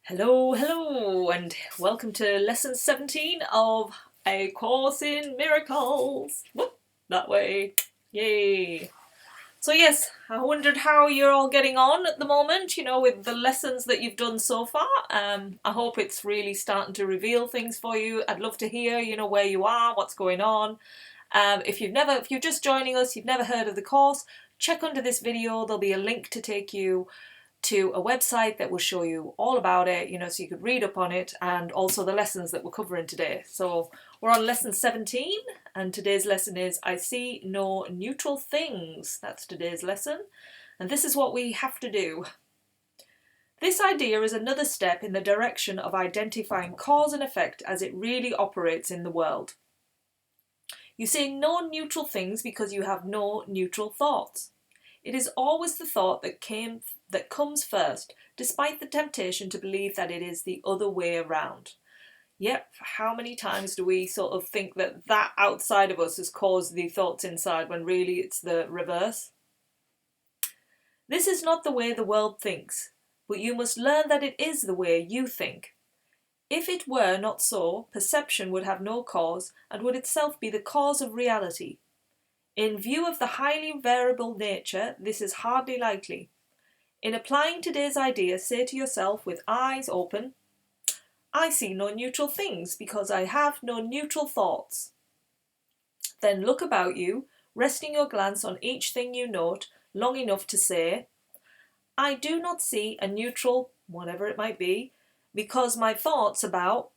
Hello, and welcome to lesson 17 of A Course in Miracles. Whoop, that way. Yay. So yes, I wondered how you're all getting on at the moment, with the lessons that you've done so far. I hope it's really starting to reveal things for you. I'd love to hear, where you are, what's going on. If you're just joining us, you've never heard of the course, check under this video. There'll be a link to take you to a website that will show you all about it, so you could read up on it, and also the lessons that we're covering today. So we're on lesson 17, and today's lesson is I see no neutral things. That's today's lesson, and this is what we have to do. This idea is another step in the direction of identifying cause and effect as it really operates in the world. You see no neutral things because you have no neutral thoughts. It is always the thought that comes first, despite the temptation to believe that it is the other way around. Yep, how many times do we sort of think that outside of us has caused the thoughts inside when really it's the reverse? This is not the way the world thinks, but you must learn that it is the way you think. If it were not so, perception would have no cause and would itself be the cause of reality. In view of the highly variable nature, this is hardly likely. In applying today's idea, say to yourself with eyes open, I see no neutral things because I have no neutral thoughts. Then look about you, resting your glance on each thing you note long enough to say, I do not see a neutral, whatever it might be, because my thoughts about,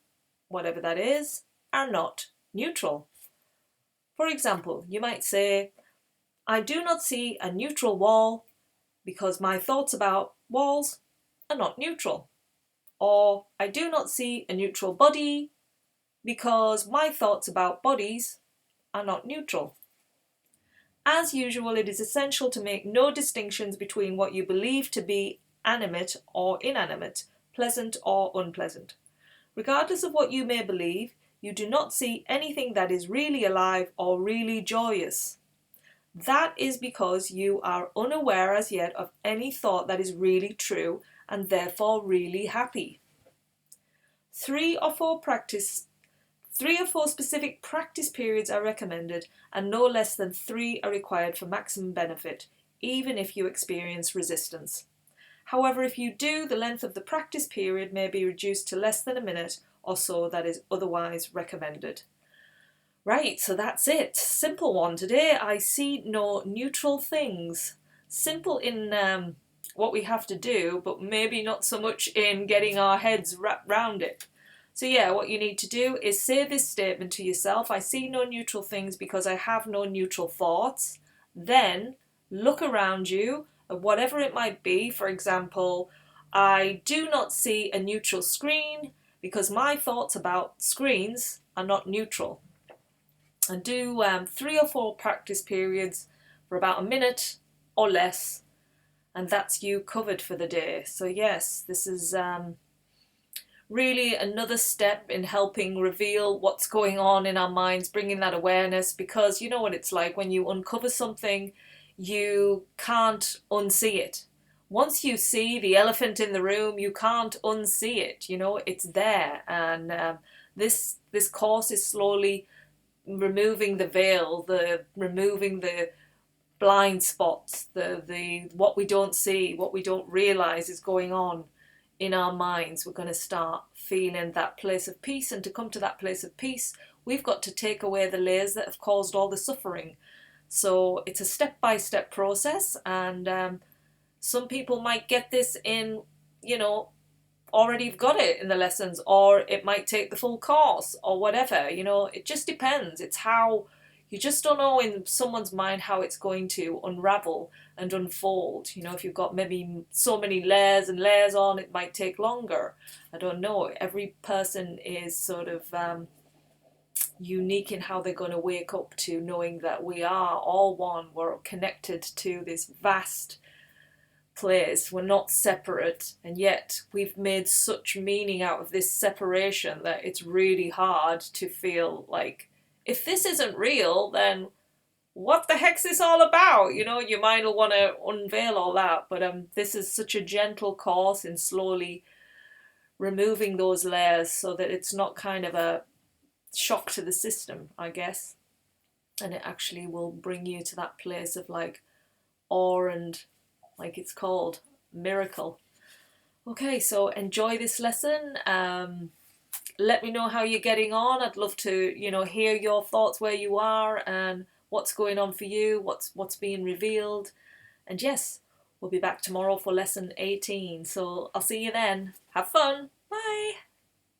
whatever that is, are not neutral. For example, you might say, I do not see a neutral wall because my thoughts about walls are not neutral. Or, I do not see a neutral body because my thoughts about bodies are not neutral. As usual, it is essential to make no distinctions between what you believe to be animate or inanimate, pleasant or unpleasant. Regardless of what you may believe, you do not see anything that is really alive or really joyous. That is because you are unaware as yet of any thought that is really true and therefore really happy. 3 or 4 specific practice periods are recommended, and no less than 3 are required for maximum benefit, even if you experience resistance. However, if you do, the length of the practice period may be reduced to less than a minute or so that is otherwise recommended. Right, so that's it. Simple one today. I see no neutral things. Simple in what we have to do, but maybe not so much in getting our heads wrapped round it. So yeah, what you need to do is say this statement to yourself. I see no neutral things because I have no neutral thoughts. Then look around you at whatever it might be. For example, I do not see a neutral screen because my thoughts about screens are not neutral. And do 3 or 4 practice periods for about a minute or less, and that's you covered for the day. So yes, this is really another step in helping reveal what's going on in our minds, bringing that awareness, because you know what it's like when you uncover something, you can't unsee it. Once you see the elephant in the room, you can't unsee it. It's there, and this course is slowly removing the veil, removing the blind spots, the what we don't see, what we don't realize is going on in our minds. We're going to start feeling that place of peace, and to come to that place of peace, we've got to take away the layers that have caused all the suffering. So it's a step-by-step process, and some people might get this in, already got it in the lessons, or it might take the full course or whatever. It just depends. It's how you just don't know in someone's mind how it's going to unravel and unfold. If you've got maybe so many layers and layers on, it might take longer. I don't know. Every person is sort of unique in how they're going to wake up to knowing that we are all one. We're connected to this vast place. We're not separate, and yet we've made such meaning out of this separation that it's really hard to feel like, if this isn't real, then what the heck's this all about? Your mind will want to unveil all that, but this is such a gentle course in slowly removing those layers so that it's not kind of a shock to the system, I guess. And it actually will bring you to that place of like awe and, like it's called, miracle. Okay, so enjoy this lesson. Let me know how you're getting on. I'd love to, hear your thoughts where you are and what's going on for you, what's being revealed. And yes, we'll be back tomorrow for lesson 18. So I'll see you then. Have fun. Bye.